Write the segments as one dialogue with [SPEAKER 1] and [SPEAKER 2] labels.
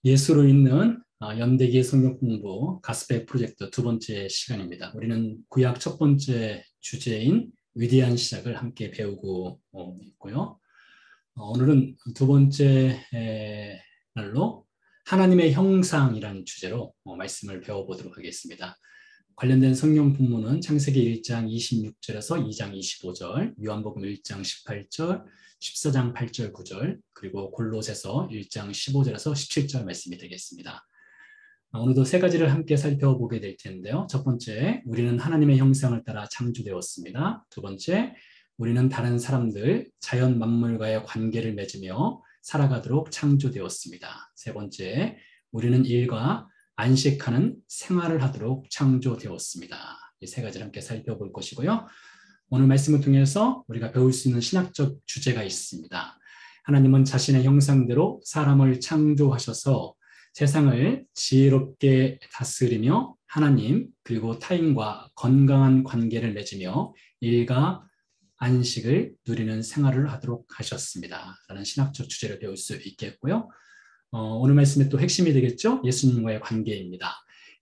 [SPEAKER 1] 예수로 있는 연대기 성경 공부 가스펠 프로젝트 두 번째 시간입니다. 우리는 구약 첫 번째 주제인 위대한 시작을 함께 배우고 있고요. 오늘은 두 번째 날로 하나님의 형상이라는 주제로 말씀을 배워보도록 하겠습니다. 관련된 성경 본문은 창세기 1장 26절에서 2장 25절, 요한복음 1장 18절, 14장 8절 9절, 그리고 골로새서 1장 15절에서 17절 말씀이 되겠습니다. 오늘도 세 가지를 함께 살펴보게 될 텐데요. 첫 번째, 우리는 하나님의 형상을 따라 창조되었습니다. 두 번째, 우리는 다른 사람들, 자연 만물과의 관계를 맺으며 살아가도록 창조되었습니다. 세 번째, 우리는 일과 안식하는 생활을 하도록 창조되었습니다. 이 세 가지를 함께 살펴볼 것이고요. 오늘 말씀을 통해서 우리가 배울 수 있는 신학적 주제가 있습니다. 하나님은 자신의 형상대로 사람을 창조하셔서 세상을 지혜롭게 다스리며 하나님 그리고 타인과 건강한 관계를 맺으며 일과 안식을 누리는 생활을 하도록 하셨습니다. 라는 신학적 주제를 배울 수 있겠고요. 오늘 말씀의 또 핵심이 되겠죠? 예수님과의 관계입니다.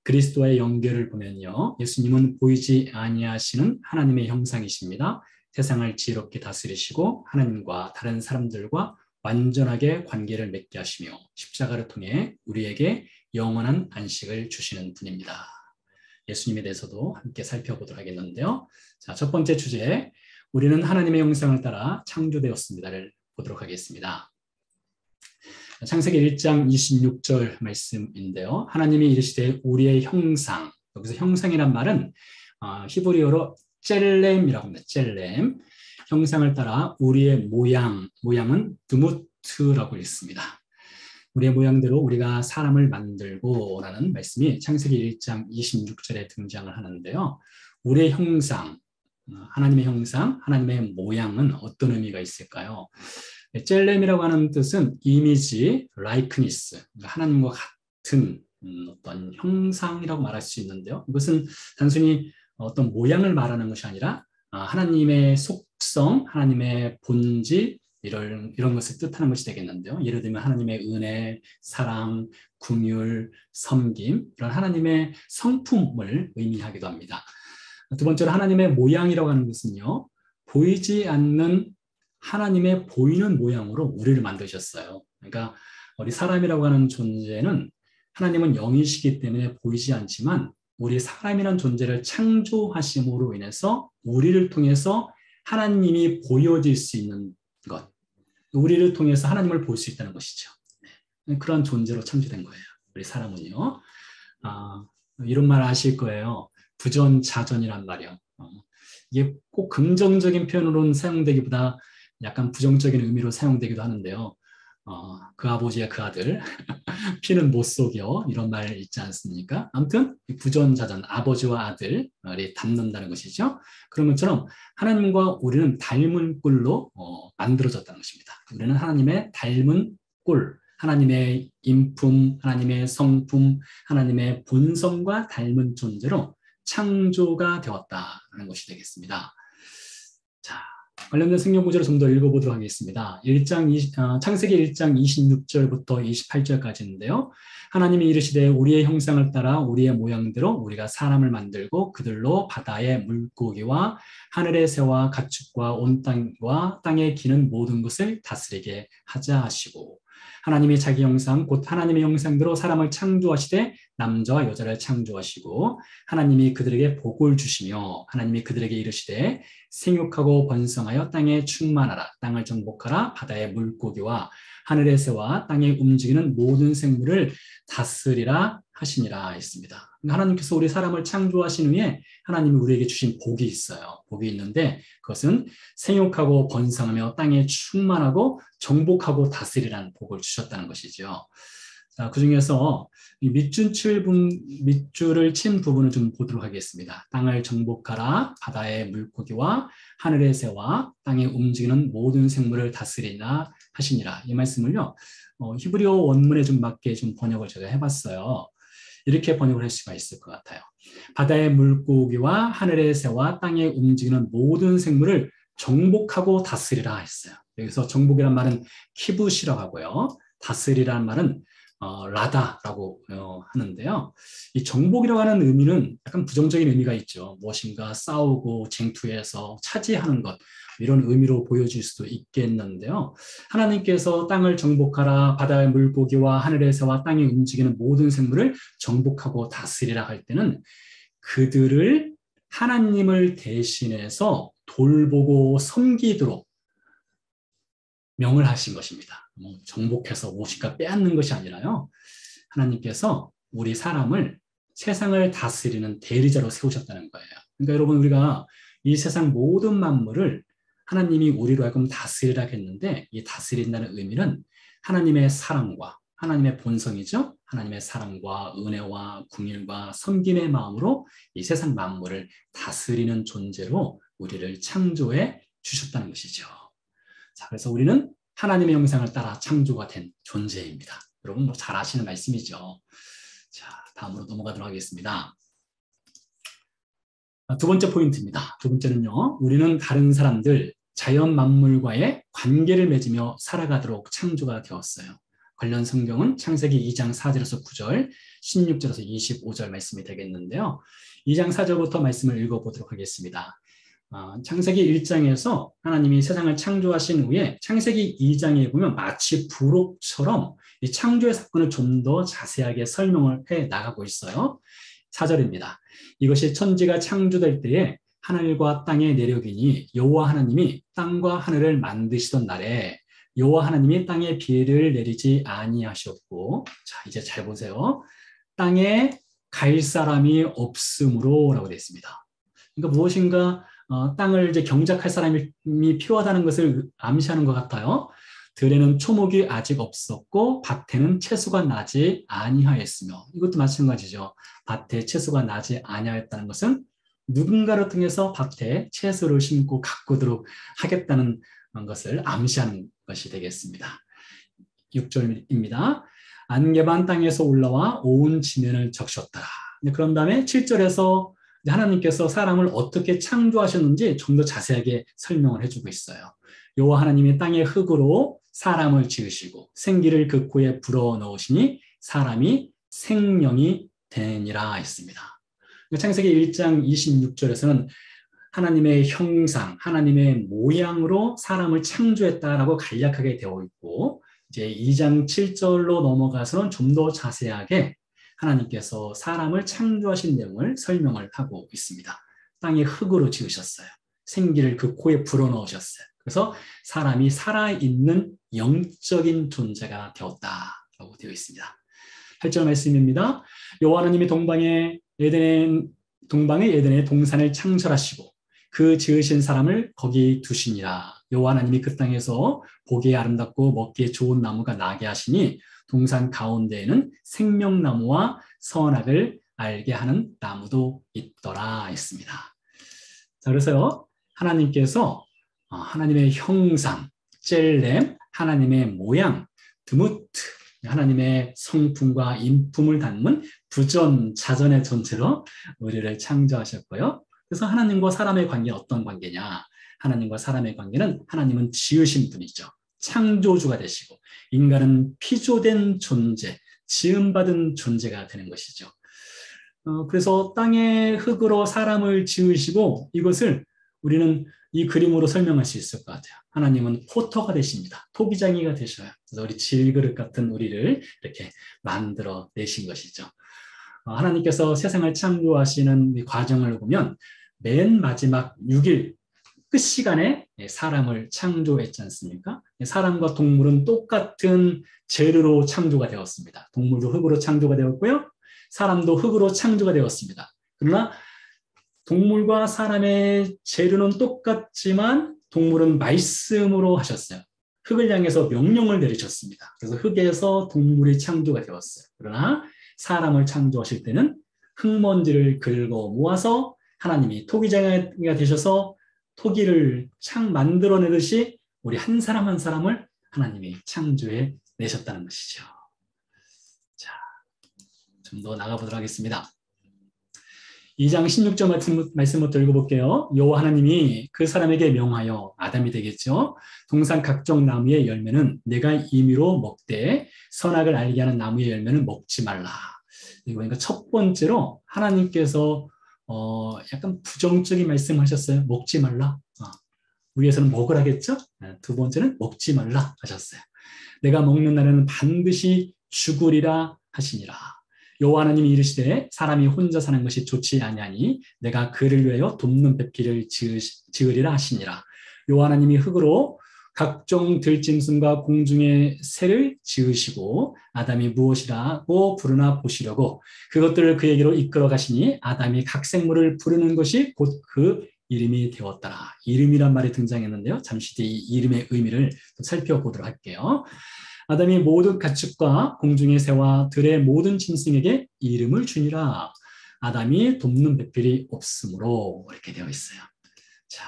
[SPEAKER 1] 그리스도와의 연결을 보면요. 예수님은 보이지 아니하시는 하나님의 형상이십니다. 세상을 지혜롭게 다스리시고 하나님과 다른 사람들과 완전하게 관계를 맺게 하시며 십자가를 통해 우리에게 영원한 안식을 주시는 분입니다. 예수님에 대해서도 함께 살펴보도록 하겠는데요. 자, 첫 번째 주제, 우리는 하나님의 형상을 따라 창조되었습니다를 보도록 하겠습니다. 창세기 1장 26절 말씀인데요. 하나님이 이르시되 우리의 형상, 여기서 형상이란 말은 히브리어로 첼렘이라고 합니다. 첼렘, 형상을 따라 우리의 모양은 드무트라고 읽습니다. 우리의 모양대로 우리가 사람을 만들고 라는 말씀이 창세기 1장 26절에 등장을 하는데요. 우리의 형상, 하나님의 형상, 하나님의 모양은 어떤 의미가 있을까요? 젤렘이라고 하는 뜻은 이미지, 라이크니스, 하나님과 같은 어떤 형상이라고 말할 수 있는데요. 이것은 단순히 어떤 모양을 말하는 것이 아니라 하나님의 속성, 하나님의 본질 이런 것을 뜻하는 것이 되겠는데요. 예를 들면 하나님의 은혜, 사랑, 긍휼, 섬김 이런 하나님의 성품을 의미하기도 합니다. 두 번째로 하나님의 모양이라고 하는 것은요. 보이지 않는 하나님의 보이는 모양으로 우리를 만드셨어요. 그러니까 우리 사람이라고 하는 존재는 하나님은 영이시기 때문에 보이지 않지만 우리 사람이라는 존재를 창조하심으로 인해서 우리를 통해서 하나님이 보여질 수 있는 것, 우리를 통해서 하나님을 볼 수 있다는 것이죠. 그런 존재로 창조된 거예요. 우리 사람은요. 이런 말 아실 거예요. 부전자전이란 말이요. 이게 꼭 긍정적인 표현으로는 사용되기보다 약간 부정적인 의미로 사용되기도 하는데요. 그 아버지의 그 아들, 피는 못 속여 이런 말 있지 않습니까? 아무튼 부전자전, 아버지와 아들이 닮는다는 것이죠. 그런 것처럼 하나님과 우리는 닮은 꼴로 만들어졌다는 것입니다. 우리는 하나님의 닮은 꼴, 하나님의 인품, 하나님의 성품, 하나님의 본성과 닮은 존재로 창조가 되었다는 것이 되겠습니다. 자, 관련된 성경 구절을 좀 더 읽어보도록 하겠습니다. 창세기 1장 26절부터 28절까지인데요. 하나님이 이르시되 우리의 형상을 따라 우리의 모양대로 우리가 사람을 만들고 그들로 바다의 물고기와 하늘의 새와 가축과 온 땅과 땅에 기는 모든 것을 다스리게 하자 하시고 하나님이 자기 형상 곧 하나님의 형상대로 사람을 창조하시되 남자와 여자를 창조하시고 하나님이 그들에게 복을 주시며 하나님이 그들에게 이르시되 생육하고 번성하여 땅에 충만하라 땅을 정복하라 바다의 물고기와 하늘의 새와 땅에 움직이는 모든 생물을 다스리라 하시니라 했습니다. 하나님께서 우리 사람을 창조하신 후에 하나님이 우리에게 주신 복이 있어요. 복이 있는데 그것은 생육하고 번성하며 땅에 충만하고 정복하고 다스리라는 복을 주셨다는 것이죠. 자, 그중에서 밑줄을 친 부분을 좀 보도록 하겠습니다. 땅을 정복하라 바다의 물고기와 하늘의 새와 땅에 움직이는 모든 생물을 다스리나 하시니라. 이 말씀을요. 히브리어 원문에 좀 맞게 좀 번역을 제가 해봤어요. 이렇게 번역을 할 수가 있을 것 같아요. 바다의 물고기와 하늘의 새와 땅에 움직이는 모든 생물을 정복하고 다스리라 했어요. 여기서 정복이란 말은 키부시라고 하고요. 다스리라는 말은 라다라고 하는데요. 이 정복이라고 하는 의미는 약간 부정적인 의미가 있죠. 무엇인가 싸우고 쟁투해서 차지하는 것, 이런 의미로 보여질 수도 있겠는데요. 하나님께서 땅을 정복하라, 바다의 물고기와 하늘의 새와 땅에 움직이는 모든 생물을 정복하고 다스리라 할 때는 그들을 하나님을 대신해서 돌보고 섬기도록 명을 하신 것입니다. 정복해서 무엇인가 빼앗는 것이 아니라요. 하나님께서 우리 사람을 세상을 다스리는 대리자로 세우셨다는 거예요. 그러니까 여러분, 우리가 이 세상 모든 만물을 하나님이 우리로 하여금 다스리라 했는데, 이 다스린다는 의미는 하나님의 사랑과 하나님의 본성이죠. 하나님의 사랑과 은혜와 긍휼과 섬김의 마음으로 이 세상 만물을 다스리는 존재로 우리를 창조해 주셨다는 것이죠. 자, 그래서 우리는 하나님의 형상을 따라 창조가 된 존재입니다. 여러분 잘 아시는 말씀이죠. 자, 다음으로 넘어가도록 하겠습니다. 두 번째 포인트입니다. 두 번째는요, 우리는 다른 사람들, 자연 만물과의 관계를 맺으며 살아가도록 창조가 되었어요. 관련 성경은 창세기 2장 4절에서 9절, 16절에서 25절 말씀이 되겠는데요. 2장 4절부터 말씀을 읽어보도록 하겠습니다. 창세기 1장에서 하나님이 세상을 창조하신 후에 창세기 2장에 보면 마치 부록처럼 이 창조의 사건을 좀 더 자세하게 설명을 해 나가고 있어요. 4절입니다. 이것이 천지가 창조될 때에 하늘과 땅의 내력이니 여호와 하나님이 땅과 하늘을 만드시던 날에 여호와 하나님이 땅에 비를 내리지 아니하셨고, 자, 이제 잘 보세요. 땅에 갈 사람이 없으므로 라고 되어 있습니다. 그러니까 무엇인가 땅을 이제 경작할 사람이 필요하다는 것을 암시하는 것 같아요. 들에는 초목이 아직 없었고 밭에는 채소가 나지 아니하였으며, 이것도 마찬가지죠. 밭에 채소가 나지 아니하였다는 것은 누군가를 통해서 밭에 채소를 심고 가꾸도록 하겠다는 것을 암시하는 것이 되겠습니다. 6절입니다. 안개반 땅에서 올라와 온 지면을 적셨더라. 그런 다음에 7절에서 하나님께서 사람을 어떻게 창조하셨는지 좀 더 자세하게 설명을 해주고 있어요. 여호와 하나님이 땅의 흙으로 사람을 지으시고 생기를 그 코에 불어넣으시니 사람이 생명이 되니라 했습니다. 창세기 1장 26절에서는 하나님의 형상, 하나님의 모양으로 사람을 창조했다라고 간략하게 되어 있고, 이제 2장 7절로 넘어가서는 좀 더 자세하게 하나님께서 사람을 창조하신 내용을 설명을 하고 있습니다. 땅의 흙으로 지으셨어요. 생기를 그 코에 불어넣으셨어요. 그래서 사람이 살아있는 영적인 존재가 되었다라고 되어 있습니다. 8절 말씀입니다. 여호와 하나님이 동방의 에덴의 동산을 창설하시고 그 지으신 사람을 거기 두시니라. 여호와 하나님이 그 땅에서 보기에 아름답고 먹기에 좋은 나무가 나게 하시니 동산 가운데에는 생명나무와 선악을 알게 하는 나무도 있더라 했습니다. 자, 그래서요, 하나님께서 하나님의 형상, 젤렘, 하나님의 모양, 드무트, 하나님의 성품과 인품을 담은 부전자전의 존재로 우리를 창조하셨고요. 그래서 하나님과 사람의 관계는 어떤 관계냐? 하나님과 사람의 관계는 하나님은 지으신 분이죠. 창조주가 되시고 인간은 피조된 존재, 지음받은 존재가 되는 것이죠. 그래서 땅의 흙으로 사람을 지으시고, 이것을 우리는 이 그림으로 설명할 수 있을 것 같아요. 하나님은 포터가 되십니다. 토기장이가 되셔요. 그래서 우리 질그릇 같은 우리를 이렇게 만들어 내신 것이죠. 하나님께서 세상을 창조하시는 이 과정을 보면 맨 마지막 6일 끝 시간에 사람을 창조했지 않습니까? 사람과 동물은 똑같은 재료로 창조가 되었습니다. 동물도 흙으로 창조가 되었고요. 사람도 흙으로 창조가 되었습니다. 그러나 동물과 사람의 재료는 똑같지만 동물은 말씀으로 하셨어요. 흙을 향해서 명령을 내리셨습니다. 그래서 흙에서 동물이 창조가 되었어요. 그러나 사람을 창조하실 때는 흙먼지를 긁어 모아서 하나님이 토기장이가 되셔서 토기를 만들어내듯이 우리 한 사람 한 사람을 하나님이 창조해 내셨다는 것이죠. 자, 좀 더 나가보도록 하겠습니다. 2장 16절 말씀부터 읽어볼게요. 여호와 하나님이 그 사람에게 명하여, 아담이 되겠죠. 동산 각종 나무의 열매는 내가 임의로 먹되 선악을 알게 하는 나무의 열매는 먹지 말라. 그러니까 첫 번째로 하나님께서 약간 부정적인 말씀하셨어요. 먹지 말라. 위에서는 먹으라겠죠. 두 번째는 먹지 말라 하셨어요. 내가 먹는 날에는 반드시 죽으리라 하시니라. 여호와 하나님이 이르시되 사람이 혼자 사는 것이 좋지 아니하니 내가 그를 위하여 돕는 배필을 지으리라 하시니라. 여호와 하나님이 흙으로 각종 들짐승과 공중의 새를 지으시고 아담이 무엇이라고 부르나 보시려고 그것들을 그에게로 이끌어 가시니 아담이 각 생물을 부르는 것이 곧 그 이름이 되었더라. 이름이란 말이 등장했는데요. 잠시 뒤 이 이름의 의미를 살펴보도록 할게요. 아담이 모든 가축과 공중의 새와 들의 모든 짐승에게 이름을 주니라. 아담이 돕는 배필이 없으므로 이렇게 되어 있어요. 자,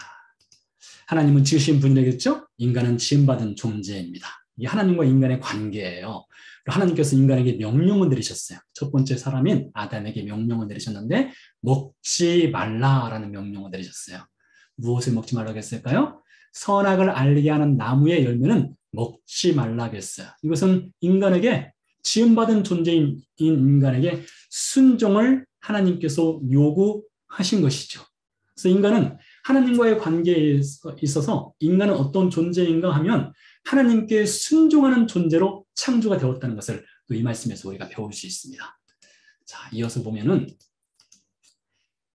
[SPEAKER 1] 하나님은 지으신 분이겠죠? 인간은 지음받은 존재입니다. 이게 하나님과 인간의 관계예요. 하나님께서 인간에게 명령을 내리셨어요. 첫 번째 사람인 아담에게 명령을 내리셨는데 먹지 말라라는 명령을 내리셨어요. 무엇을 먹지 말라고 했을까요? 선악을 알게 하는 나무의 열매는 먹지 말라고 했어요. 이것은 인간에게 지음받은 존재인 인간에게 순종을 하나님께서 요구하신 것이죠. 그래서 인간은 하나님과의 관계에 있어서 인간은 어떤 존재인가 하면 하나님께 순종하는 존재로 창조가 되었다는 것을 또 이 말씀에서 우리가 배울 수 있습니다. 자, 이어서 보면은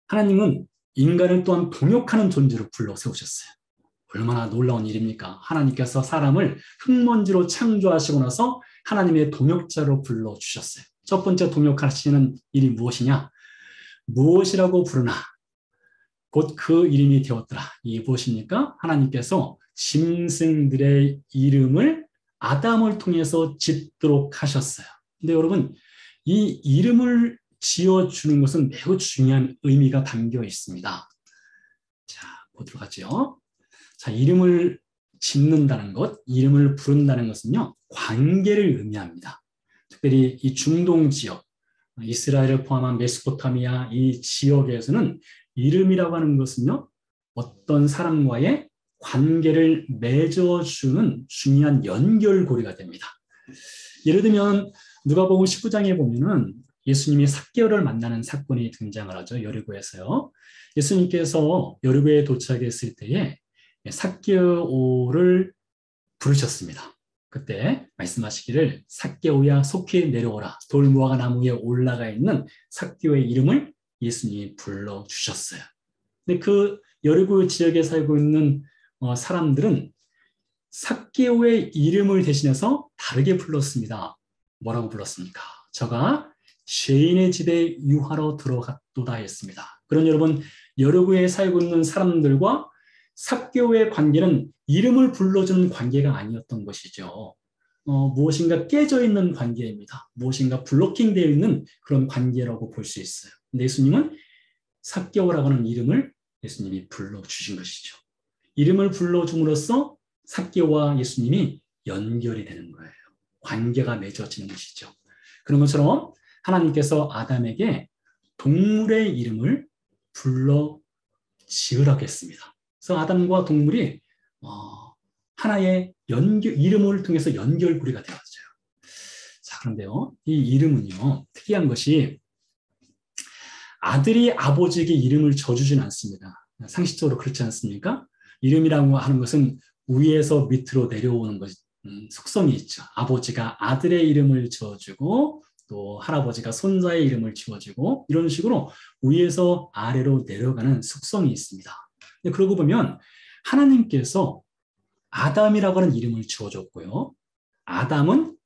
[SPEAKER 1] 하나님은 인간을 또한 동역하는 존재로 불러 세우셨어요. 얼마나 놀라운 일입니까? 하나님께서 사람을 흙먼지로 창조하시고 나서 하나님의 동역자로 불러주셨어요. 첫 번째 동역하시는 일이 무엇이냐? 무엇이라고 부르나? 곧 그 이름이 되었더라. 이게 무엇입니까? 하나님께서 짐승들의 이름을 아담을 통해서 짓도록 하셨어요. 근데 여러분, 이 이름을 지어주는 것은 매우 중요한 의미가 담겨 있습니다. 자, 보도록 하죠. 자, 이름을 짓는다는 것, 이름을 부른다는 것은요, 관계를 의미합니다. 특별히 이 중동 지역, 이스라엘을 포함한 메소포타미아 이 지역에서는 이름이라고 하는 것은요, 어떤 사람과의 관계를 맺어주는 중요한 연결고리가 됩니다. 예를 들면 누가복음 19장에 보면은 예수님이 삭개오를 만나는 사건이 등장을 하죠. 여리고에서요. 예수님께서 여리고에 도착했을 때에 삭개오를 부르셨습니다. 그때 말씀하시기를 삭개오야 속히 내려오라. 돌무화과 나무 위에 올라가 있는 삭개오의 이름을 예수님이 불러주셨어요. 근데 그 여리고 지역에 살고 있는 사람들은 삭개오의 이름을 대신해서 다르게 불렀습니다. 뭐라고 불렀습니까? 저가 죄인의 집에 유하러 들어갔도다 했습니다. 그런 여러분, 여리고에 살고 있는 사람들과 삭개오의 관계는 이름을 불러주는 관계가 아니었던 것이죠. 무엇인가 깨져 있는 관계입니다. 무엇인가 블로킹되어 있는 그런 관계라고 볼 수 있어요. 근데 예수님은 삭개오라고 하는 이름을 예수님이 불러주신 것이죠. 이름을 불러줌으로써 삭개오와 예수님이 연결이 되는 거예요. 관계가 맺어지는 것이죠. 그런 것처럼 하나님께서 아담에게 동물의 이름을 불러 지으라고 했습니다. 그래서 아담과 동물이 하나의 이름을 통해서 연결고리가 되었어요. 자, 그런데요, 이 이름은요, 특이한 것이 아들이 아버지에게 이름을 져주진 않습니다. 상식적으로 그렇지 않습니까? 이름이라고 하는 것은 위에서 밑으로 내려오는 것, 속성이 있죠. 아버지가 아들의 이름을 지어주고 또 할아버지가 손자의 이름을 지어주고 이런 식으로 위에서 아래로 내려가는 속성이 있습니다. 근데 그러고 보면 하나님께서 아담이라고 하는 이름을 지어줬고요. 아담은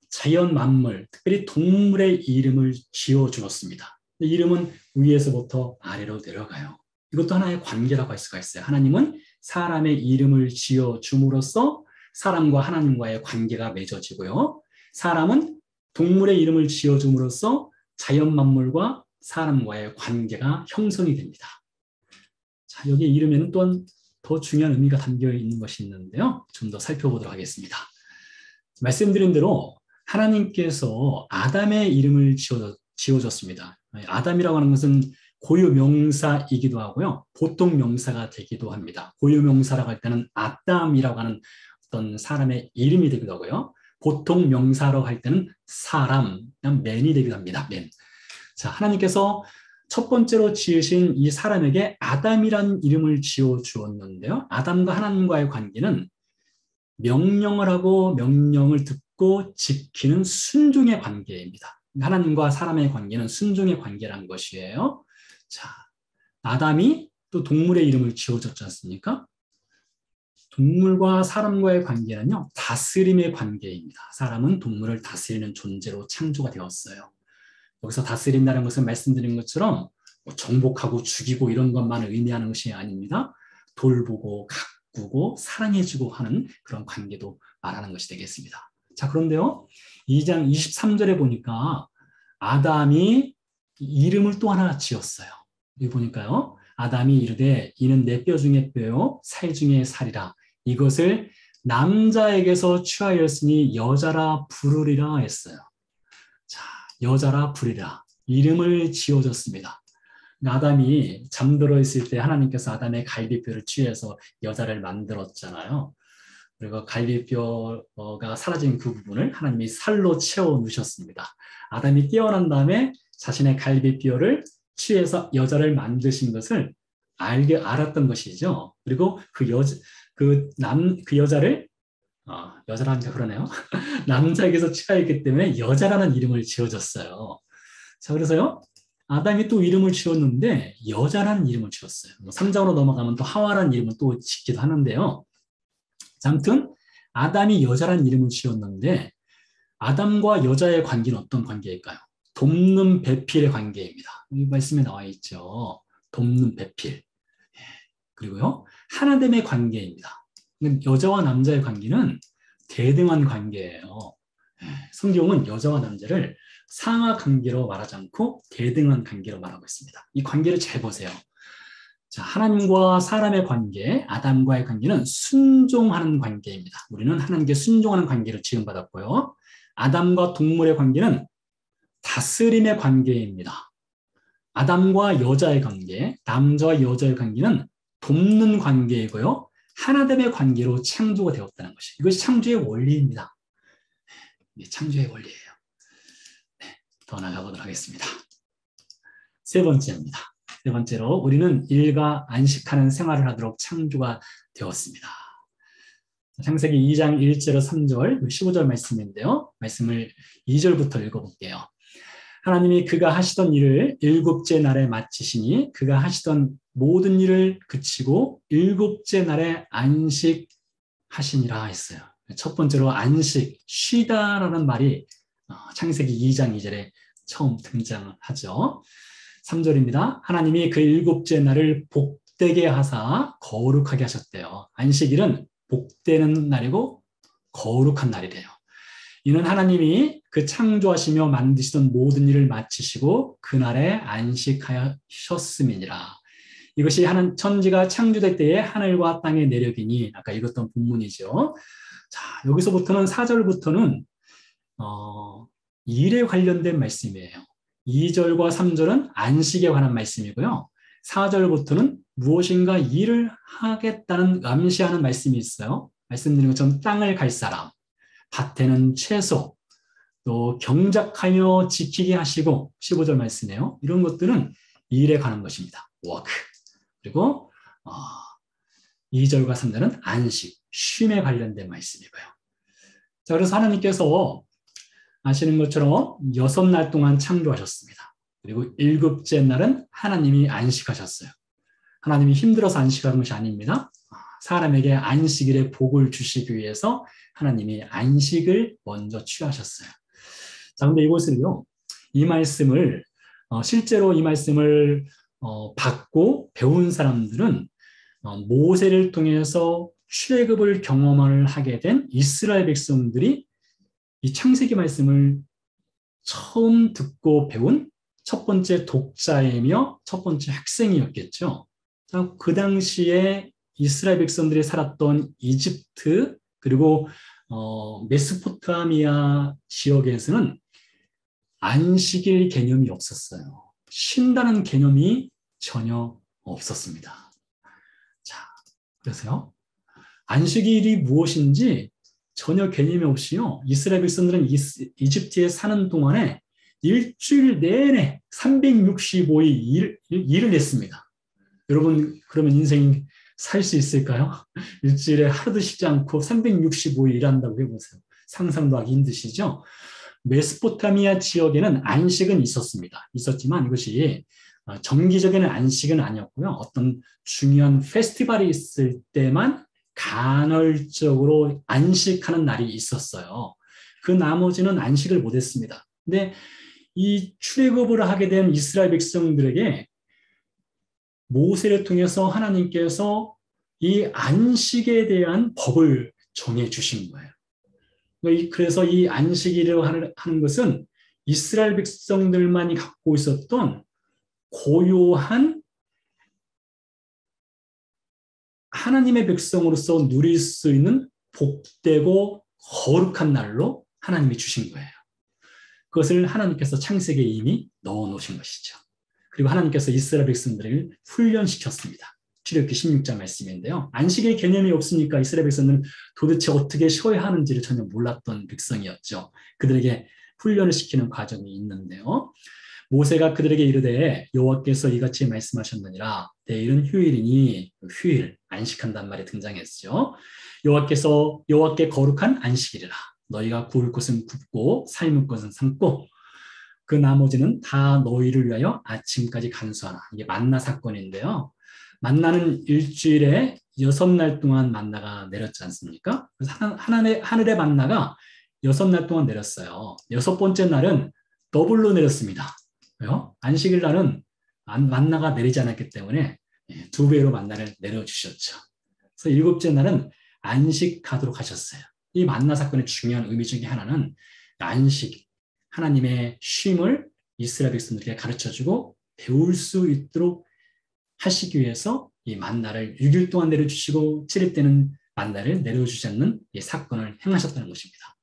[SPEAKER 1] 자연 만물, 특별히 동물의 이름을 지어주었습니다. 이름은 위에서부터 아래로 내려가요. 이것도 하나의 관계라고 할 수가 있어요. 하나님은 사람의 이름을 지어줌으로써 사람과 하나님과의 관계가 맺어지고요. 사람은 동물의 이름을 지어줌으로써 자연 만물과 사람과의 관계가 형성이 됩니다. 자, 여기 이름에는 또한 더 중요한 의미가 담겨 있는 것이 있는데요. 좀 더 살펴보도록 하겠습니다. 말씀드린 대로 하나님께서 아담의 이름을 지어줬습니다. 아담이라고 하는 것은 고유 명사이기도 하고요. 보통 명사가 되기도 합니다. 고유 명사라고 할 때는 아담이라고 하는 어떤 사람의 이름이 되기도 하고요. 보통 명사라고 할 때는 사람, 그냥 맨이 되기도 합니다. 맨. 자, 하나님께서 첫 번째로 지으신 이 사람에게 아담이라는 이름을 지어 주었는데요. 아담과 하나님과의 관계는 명령을 하고 명령을 듣고 지키는 순종의 관계입니다. 하나님과 사람의 관계는 순종의 관계라는 것이에요. 자, 아담이 또 동물의 이름을 지어줬지 않습니까? 동물과 사람과의 관계는요, 다스림의 관계입니다. 사람은 동물을 다스리는 존재로 창조가 되었어요. 여기서 다스린다는 것은 말씀드린 것처럼 정복하고 죽이고 이런 것만 의미하는 것이 아닙니다. 돌보고 가꾸고 사랑해주고 하는 그런 관계도 말하는 것이 되겠습니다. 자, 그런데요, 2장 23절에 보니까 아담이 이름을 또 하나 지었어요. 여기 보니까요, 아담이 이르되 이는 내 뼈 중에 뼈요 살 중에 살이라 이것을 남자에게서 취하였으니 여자라 부르리라 했어요. 자, 여자라 부르리라 이름을 지어줬습니다. 아담이 잠들어 있을 때 하나님께서 아담의 갈비뼈를 취해서 여자를 만들었잖아요. 그리고 갈비뼈가 사라진 그 부분을 하나님이 살로 채워 넣으셨습니다. 아담이 깨어난 다음에 자신의 갈비뼈를 취해서 여자를 만드신 것을 알았던 것이죠. 그리고 그 여자를 여자라니까 그러네요. 남자에게서 취하였기 때문에 여자라는 이름을 지어줬어요. 자, 그래서요, 아담이 또 이름을 지었는데 여자라는 이름을 지었어요. 3장으로 넘어가면 또 하와라는 이름을 또 짓기도 하는데요. 자, 아무튼 아담이 여자라는 이름을 지었는데 아담과 여자의 관계는 어떤 관계일까요? 돕는 배필의 관계입니다. 이 말씀에 나와 있죠. 돕는 배필. 그리고요, 하나됨의 관계입니다. 여자와 남자의 관계는 대등한 관계예요. 성경은 여자와 남자를 상하 관계로 말하지 않고 대등한 관계로 말하고 있습니다. 이 관계를 잘 보세요. 자, 하나님과 사람의 관계, 아담과의 관계는 순종하는 관계입니다. 우리는 하나님께 순종하는 관계를 지음받았고요. 아담과 동물의 관계는 다스림의 관계입니다. 아담과 여자의 관계, 남자와 여자의 관계는 돕는 관계이고요. 하나됨의 관계로 창조가 되었다는 것이 이것이 창조의 원리입니다. 창조의 원리예요. 네, 더 나가보도록 하겠습니다. 세 번째입니다. 세 번째로 우리는 일과 안식하는 생활을 하도록 창조가 되었습니다. 창세기 2장 1절로 3절, 15절 말씀인데요. 말씀을 2절부터 읽어볼게요. 하나님이 그가 하시던 일을 일곱째 날에 마치시니 그가 하시던 모든 일을 그치고 일곱째 날에 안식하시니라 했어요. 첫 번째로 안식, 쉬다라는 말이 창세기 2장 2절에 처음 등장하죠. 3절입니다. 하나님이 그 일곱째 날을 복되게 하사 거룩하게 하셨대요. 안식일은 복되는 날이고 거룩한 날이래요. 이는 하나님이 그 창조하시며 만드시던 모든 일을 마치시고 그날에 안식하셨음이니라. 이것이 천지가 창조될 때에 하늘과 땅의 내력이니 아까 읽었던 본문이죠. 자, 여기서부터는 4절부터는 일에 관련된 말씀이에요. 2절과 3절은 안식에 관한 말씀이고요. 4절부터는 무엇인가 일을 하겠다는 암시하는 말씀이 있어요. 말씀드린 것처럼 땅을 갈 사람, 밭에는 채소, 또 경작하여 지키게 하시고 15절 말씀이에요. 이런 것들은 일에 관한 것입니다. 워크. 그리고 2절과 3절은 안식, 쉼에 관련된 말씀이고요. 자, 그래서 하나님께서 아시는 것처럼 6날 동안 창조하셨습니다. 그리고 7째 날은 하나님이 안식하셨어요. 하나님이 힘들어서 안식하는 것이 아닙니다. 사람에게 안식일의 복을 주시기 위해서 하나님이 안식을 먼저 취하셨어요. 자, 근데 이것을요, 이 말씀을 실제로 이 말씀을 받고 배운 사람들은 모세를 통해서 출애굽을 경험을 하게 된 이스라엘 백성들이 이 창세기 말씀을 처음 듣고 배운 첫 번째 독자이며 첫 번째 학생이었겠죠. 그 당시에 이스라엘 백성들이 살았던 이집트 그리고 메소포타미아 지역에서는 안식일 개념이 없었어요. 쉰다는 개념이 전혀 없었습니다. 자, 그래서요. 안식일이 무엇인지 전혀 개념이 없이요. 이스라엘 백성들은 이집트에 사는 동안에 일주일 내내 365일 일을 했습니다. 여러분, 그러면 인생 살 수 있을까요? 일주일에 하루도 쉬지 않고 365일 일한다고 해보세요. 상상도 하기 힘드시죠? 메소포타미아 지역에는 안식은 있었지만 이것이 정기적인 안식은 아니었고요. 어떤 중요한 페스티벌이 있을 때만 간헐적으로 안식하는 날이 있었어요. 그 나머지는 안식을 못했습니다. 근데 이 출애굽을 하게 된 이스라엘 백성들에게 모세를 통해서 하나님께서 이 안식에 대한 법을 정해 주신 거예요. 그래서 이 안식일을 하는 것은 이스라엘 백성들만이 갖고 있었던 고요한 하나님의 백성으로서 누릴 수 있는 복되고 거룩한 날로 하나님이 주신 거예요. 그것을 하나님께서 창세기에 이미 넣어 놓으신 것이죠. 그리고 하나님께서 이스라엘 백성들을 훈련시켰습니다. 출애굽기 16장 말씀인데요. 안식의 개념이 없으니까 이스라엘 백성들은 도대체 어떻게 쉬어야 하는지를 전혀 몰랐던 백성이었죠. 그들에게 훈련을 시키는 과정이 있는데요. 모세가 그들에게 이르되 여호와께서 이같이 말씀하셨느니라. 내일은 휴일이니 휴일, 안식한다는 말이 등장했죠. 여호와께 거룩한 안식일이라. 너희가 구울 것은 굽고 삶을 것은 삶고 그 나머지는 다 너희를 위하여 아침까지 간수하라. 이게 만나 사건인데요. 만나는 일주일에 6날 동안 만나가 내렸지 않습니까? 그래서 하늘의 만나가 6날 동안 내렸어요. 6번째 날은 더블로 내렸습니다. 왜요? 안식일 날은 만나가 내리지 않았기 때문에 2배로 만나를 내려주셨죠. 그래서 7째 날은 안식하도록 하셨어요. 이 만나 사건의 중요한 의미 중에 하나는 안식, 하나님의 쉼을 이스라엘 백성들에게 가르쳐주고 배울 수 있도록 하시기 위해서 이 만나를 6일 동안 내려주시고 7일 때는 만나를 내려주지 않는 이 사건을 행하셨다는 것입니다.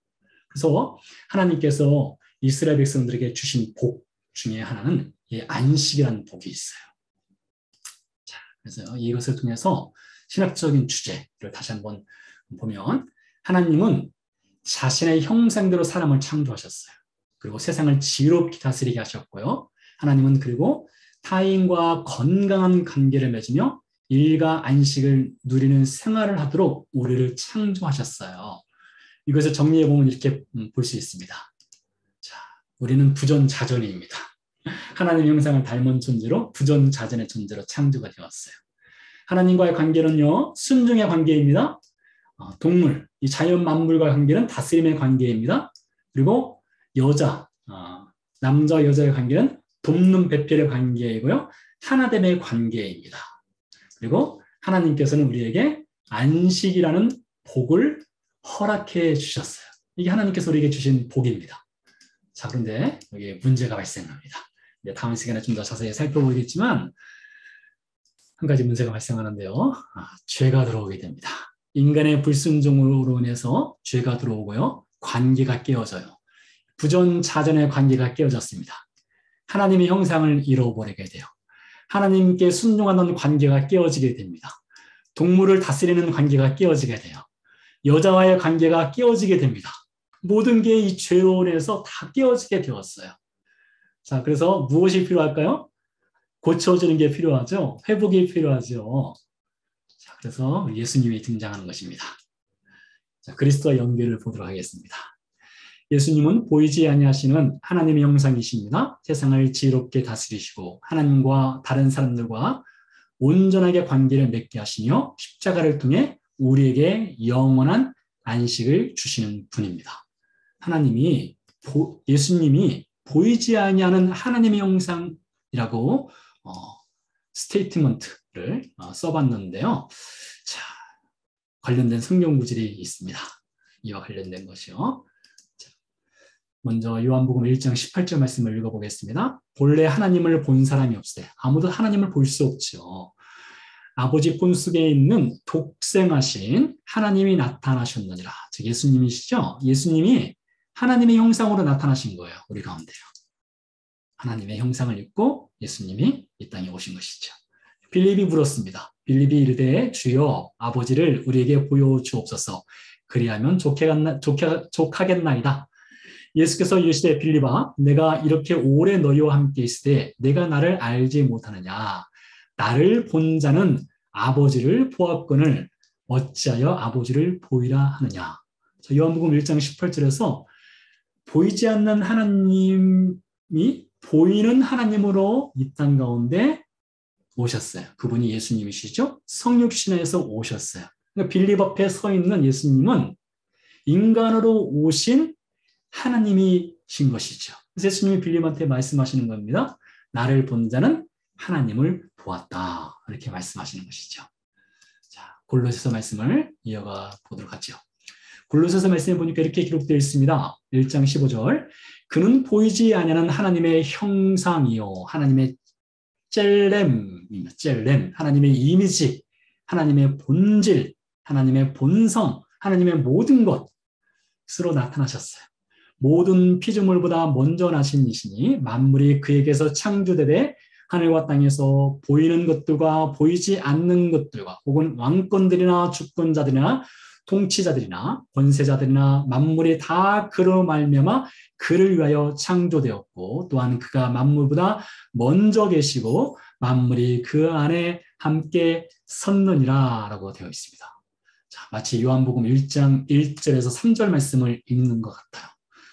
[SPEAKER 1] 그래서 하나님께서 이스라엘 백성들에게 주신 복 중에 하나는 이 안식이라는 복이 있어요. 자, 그래서 이것을 통해서 신학적인 주제를 다시 한번 보면 하나님은 자신의 형상대로 사람을 창조하셨어요. 그리고 세상을 지혜롭게 다스리게 하셨고요. 하나님은 그리고 타인과 건강한 관계를 맺으며 일과 안식을 누리는 생활을 하도록 우리를 창조하셨어요. 이것을 정리해 보면 이렇게 볼 수 있습니다. 자, 우리는 부전자전입니다. 하나님 형상을 닮은 존재로 부전자전의 존재로 창조가 되었어요. 하나님과의 관계는요, 순종의 관계입니다. 동물, 이 자연 만물과의 관계는 다스림의 관계입니다. 그리고 남자 여자의 관계는 돕는 배필의 관계이고요. 하나됨의 관계입니다. 그리고 하나님께서는 우리에게 안식이라는 복을 허락해 주셨어요. 이게 하나님께서 우리에게 주신 복입니다. 자, 그런데 여기 문제가 발생합니다. 다음 시간에 좀 더 자세히 살펴보겠지만 한 가지 문제가 발생하는데요. 죄가 들어오게 됩니다. 인간의 불순종으로 인해서 죄가 들어오고요. 관계가 깨어져요. 부전자전의 관계가 깨어졌습니다. 하나님의 형상을 잃어버리게 돼요. 하나님께 순종하는 관계가 깨어지게 됩니다. 동물을 다스리는 관계가 깨어지게 돼요. 여자와의 관계가 깨어지게 됩니다. 모든 게 이 죄로 인해서 다 깨어지게 되었어요. 자, 그래서 무엇이 필요할까요? 고쳐지는 게 필요하죠. 회복이 필요하죠. 자, 그래서 예수님이 등장하는 것입니다. 자, 그리스도와 연결을 보도록 하겠습니다. 예수님은 보이지 아니하시는 하나님의 형상이십니다. 세상을 지혜롭게 다스리시고 하나님과 다른 사람들과 온전하게 관계를 맺게 하시며 십자가를 통해 우리에게 영원한 안식을 주시는 분입니다. 예수님이 보이지 아니하는 하나님의 형상이라고 스테이트먼트를 써봤는데요. 자, 관련된 성경 구절이 있습니다. 이와 관련된 것이요. 먼저 요한복음 1장 18절 말씀을 읽어보겠습니다. 본래 하나님을 본 사람이 없으되 아무도 하나님을 볼 수 없죠. 아버지 품속에 있는 독생하신 하나님이 나타나셨느니라. 즉 예수님이시죠. 예수님이 하나님의 형상으로 나타나신 거예요. 우리 가운데요. 하나님의 형상을 입고 예수님이 이 땅에 오신 것이죠. 빌립이 물었습니다. 빌립이 이르되 주여 아버지를 우리에게 보여주옵소서. 그리하면 족하겠나이다. 예수께서 이르시되 빌립아 내가 이렇게 오래 너희와 함께 있으되 내가 나를 알지 못하느냐. 나를 본 자는 아버지를 보았거늘 어찌하여 아버지를 보이라 하느냐. 요한복음 1장 18절에서 보이지 않는 하나님이 보이는 하나님으로 이 땅 가운데 오셨어요. 그분이 예수님이시죠. 성육신에서 오셨어요. 그러니까 빌립 앞에 서 있는 예수님은 인간으로 오신 하나님이신 것이죠. 그래서 예수님이 빌립한테 말씀하시는 겁니다. 나를 본 자는 하나님을 보았다. 이렇게 말씀하시는 것이죠. 자, 골로새서 말씀을 이어가 보도록 하죠. 골로새서 말씀에 보니까 이렇게 기록되어 있습니다. 1장 15절. 그는 보이지 아니하는 하나님의 형상이요. 하나님의 젤렘, 하나님의 이미지, 하나님의 본질, 하나님의 본성, 하나님의 모든 것으로 나타나셨어요. 모든 피조물보다 먼저 나신 이시니 만물이 그에게서 창조되되 하늘과 땅에서 보이는 것들과 보이지 않는 것들과 혹은 왕권들이나 주권자들이나 통치자들이나 권세자들이나 만물이 다 그로 말미암아 그를 위하여 창조되었고 또한 그가 만물보다 먼저 계시고 만물이 그 안에 함께 섰느니라 라고 되어 있습니다. 자, 마치 요한복음 1장 1절에서 3절 말씀을 읽는 것 같아요.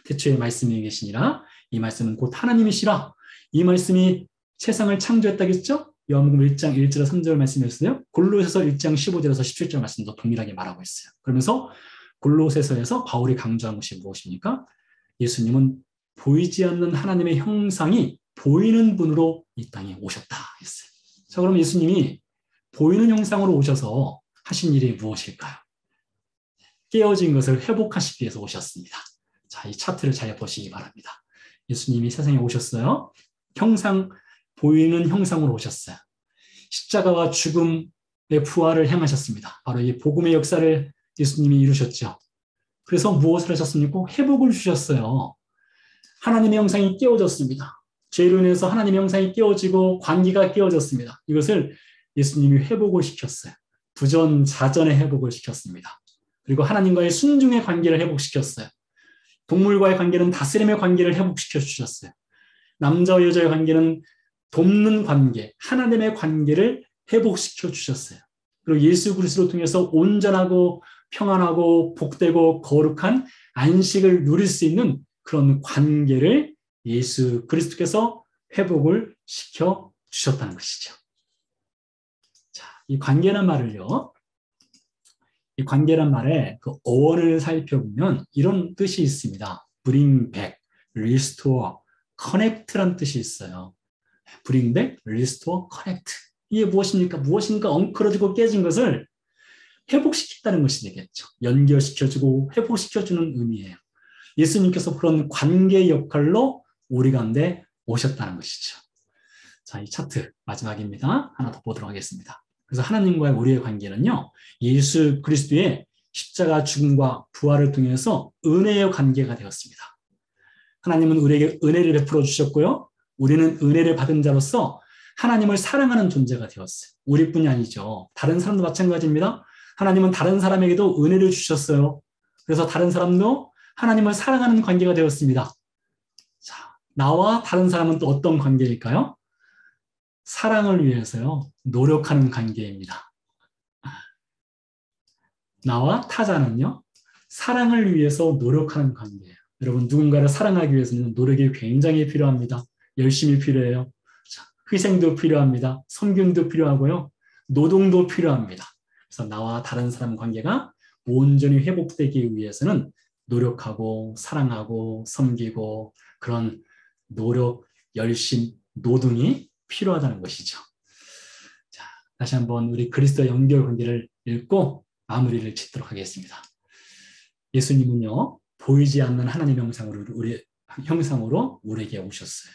[SPEAKER 1] 태초에 말씀이 계시니라 이 말씀은 곧 하나님이시라. 이 말씀이 세상을 창조했다겠죠? 요한복음 1장 1절에서 3절 말씀이었어요. 골로새서 1장 15절에서 17절 말씀도 동일하게 말하고 있어요. 그러면서 골로새서에서 바울이 강조한 것이 무엇입니까? 예수님은 보이지 않는 하나님의 형상이 보이는 분으로 이 땅에 오셨다 했어요. 자, 그럼 예수님이 보이는 형상으로 오셔서 하신 일이 무엇일까요? 깨어진 것을 회복하시기 위해서 오셨습니다. 자, 이 차트를 잘 보시기 바랍니다. 예수님이 세상에 오셨어요. 보이는 형상으로 오셨어요. 십자가와 죽음의 부활을 행하셨습니다. 바로 이 복음의 역사를 예수님이 이루셨죠. 그래서 무엇을 하셨습니까? 회복을 주셨어요. 하나님의 형상이 깨어졌습니다. 죄로 인해서 하나님의 형상이 깨어지고 관계가 깨어졌습니다. 이것을 예수님이 회복을 시켰어요. 부전자전의 회복을 시켰습니다. 그리고 하나님과의 순종의 관계를 회복시켰어요. 동물과의 관계는 다스림의 관계를 회복시켜 주셨어요. 남자와 여자의 관계는 돕는 관계, 하나님의 관계를 회복시켜 주셨어요. 그리고 예수 그리스도를 통해서 온전하고 평안하고 복되고 거룩한 안식을 누릴 수 있는 그런 관계를 예수 그리스도께서 회복을 시켜 주셨다는 것이죠. 자, 이 관계란 말을요. 이 관계란 말의 그 어원을 살펴보면 이런 뜻이 있습니다. bring back, restore, connect란 뜻이 있어요. bring back, restore, connect. 이게 무엇입니까? 무엇인가 엉클어지고 깨진 것을 회복시켰다는 것이 되겠죠. 연결시켜주고 회복시켜주는 의미예요. 예수님께서 그런 관계 역할로 우리 가운데 오셨다는 것이죠. 자, 이 차트 마지막입니다. 하나 더 보도록 하겠습니다. 그래서 하나님과의 우리의 관계는요, 예수 그리스도의 십자가 죽음과 부활을 통해서 은혜의 관계가 되었습니다. 하나님은 우리에게 은혜를 베풀어 주셨고요. 우리는 은혜를 받은 자로서 하나님을 사랑하는 존재가 되었어요. 우리뿐이 아니죠. 다른 사람도 마찬가지입니다. 하나님은 다른 사람에게도 은혜를 주셨어요. 그래서 다른 사람도 하나님을 사랑하는 관계가 되었습니다. 자, 나와 다른 사람은 또 어떤 관계일까요? 사랑을 위해서요, 노력하는 관계입니다. 나와 타자는요, 사랑을 위해서 노력하는 관계예요. 여러분, 누군가를 사랑하기 위해서는 노력이 굉장히 필요합니다. 열심히 필요해요. 희생도 필요합니다. 섬김도 필요하고요. 노동도 필요합니다. 그래서 나와 다른 사람 관계가 온전히 회복되기 위해서는 노력하고 사랑하고 섬기고 그런 노력, 열심, 노동이 필요하다는 것이죠. 자, 다시 한번 우리 그리스도 연결 관계를 읽고 마무리를 짓도록 하겠습니다. 예수님은요, 보이지 않는 하나님의 형상으로 우리에게 오셨어요.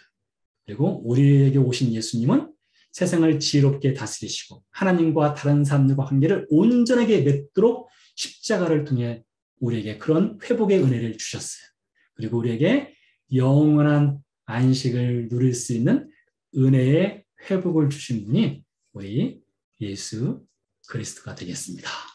[SPEAKER 1] 그리고 우리에게 오신 예수님은 세상을 지혜롭게 다스리시고 하나님과 다른 사람들과 관계를 온전하게 맺도록 십자가를 통해 우리에게 그런 회복의 은혜를 주셨어요. 그리고 우리에게 영원한 안식을 누릴 수 있는 은혜의 회복을 주신 분이 우리 예수 그리스도가 되겠습니다.